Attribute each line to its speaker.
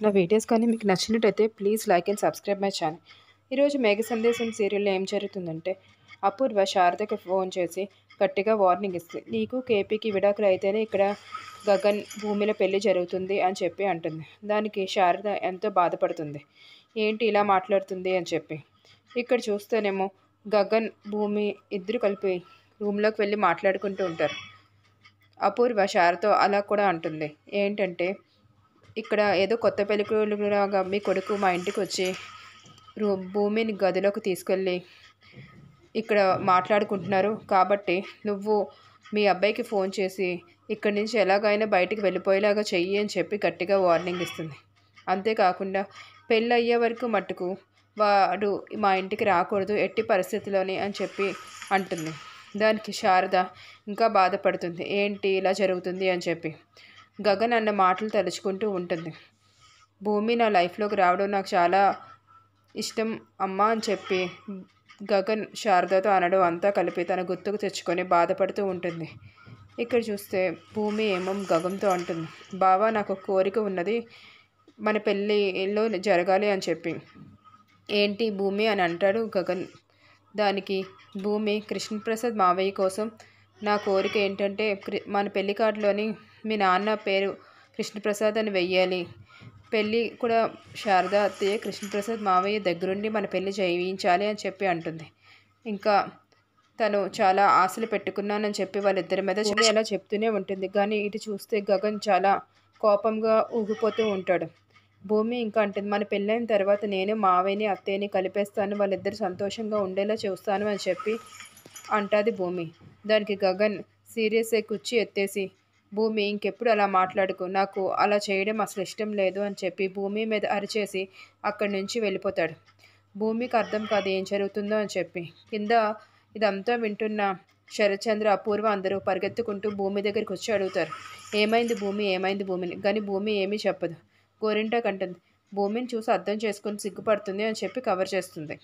Speaker 1: నా వీడియోస్ కానీ మీకు నచ్చినట్టయితే please like and subscribe my channel. ఈరోజు మేఘ సందేశం సీరియల్లో ఏం జరుగుతుందంటే అపూర్వ శారదకి ఫోన్ చేసి గట్టిగా వార్నింగ్ ఇస్తుంది. నీకు కేపీకి విడాకులు అయితేనే ఇక్కడ గగన్ భూమిలో పెళ్లి జరుగుతుంది అని చెప్పి అంటుంది. దానికి శారద ఎంతో బాధపడుతుంది. ఏంటి ఇలా మాట్లాడుతుంది అని చెప్పి. ఇక్కడ చూస్తేనేమో గగన్ భూమి ఇద్దరు కలిపి రూమ్లోకి వెళ్ళి మాట్లాడుకుంటూ ఉంటారు. అపూర్వ శారదతో అలా కూడా అంటుంది. ఏంటంటే ఇక్కడ ఏదో కొత్త పెళ్ళికొడుకులాగా మీ కొడుకు మా ఇంటికి వచ్చి భూమిని గదిలోకి తీసుకెళ్ళి ఇక్కడ మాట్లాడుకుంటున్నారు కాబట్టి నువ్వు మీ అబ్బాయికి ఫోన్ చేసి ఇక్కడి నుంచి ఎలాగైనా బయటికి వెళ్ళిపోయేలాగా చెయ్యి అని చెప్పి గట్టిగా వార్నింగ్ ఇస్తుంది. అంతేకాకుండా పెళ్ళి అయ్యే వరకు మట్టుకు వాడు మా ఇంటికి రాకూడదు ఎట్టి పరిస్థితిలోని అని చెప్పి అంటుంది. దానికి శారద ఇంకా బాధపడుతుంది. ఏంటి ఇలా జరుగుతుంది అని చెప్పి. గగన్ అన్న మాటలు తలుచుకుంటూ ఉంటుంది. భూమి నా లైఫ్లోకి రావడం నాకు చాలా ఇష్టం అమ్మా అని చెప్పి గగన్ శారదతో అనడం అంతా కలిపి తన గుర్తుకు తెచ్చుకొని బాధపడుతూ ఉంటుంది. ఇక్కడ చూస్తే భూమి ఏమో గగన్తో అంటుంది, బావా నాకు ఒక కోరిక ఉన్నది, మన పెళ్ళిలో జరగాలి అని చెప్పి. ఏంటి భూమి అని అంటాడు గగన్. దానికి భూమి, కృష్ణప్రసాద్ మావయ్య కోసం నా కోరిక ఏంటంటే మన పెళ్లి కార్డులోని మీ నాన్న పేరు కృష్ణప్రసాద్ అని వెయ్యాలి, పెళ్ళి కూడా శారద అత్తయ్య కృష్ణప్రసాద్ మావయ్య దగ్గరుండి మన పెళ్ళి చేయించాలి అని చెప్పి అంటుంది. ఇంకా తను చాలా ఆశలు పెట్టుకున్నానని చెప్పి వాళ్ళిద్దరి మీద అలా చెప్తూనే ఉంటుంది. కానీ ఇటు చూస్తే గగన్ చాలా కోపంగా ఊగిపోతూ ఉంటాడు. భూమి ఇంకా అంటుంది, మన పెళ్ళైన తర్వాత నేను మావయ్యని అత్తయ్యని కలిపేస్తాను, వాళ్ళిద్దరు సంతోషంగా ఉండేలా చూస్తాను అని చెప్పి అంటుంది భూమి. దానికి గగన్ సీరియస్ అయి కుర్చీ ఎత్తేసి, భూమి ఇంకెప్పుడు అలా మాట్లాడుకు, నాకు అలా చేయడం అసలు ఇష్టం లేదు అని చెప్పి భూమి మీద అరిచేసి అక్కడి నుంచి వెళ్ళిపోతాడు. భూమికి అర్థం కాదు ఏం జరుగుతుందో అని చెప్పి. కింద ఇదంతా వింటున్న శరత్చంద్ర, అపూర్వ అందరూ పరిగెత్తుకుంటూ భూమి దగ్గరికి వచ్చి అడుగుతారు, ఏమైంది భూమి, ఏమైంది భూమిని. కానీ భూమి ఏమీ చెప్పదు. గోరింటాకు అంటుంది, భూమిని చూసి అర్థం చేసుకొని సిగ్గుపడుతుంది అని చెప్పి కవర్ చేస్తుంది.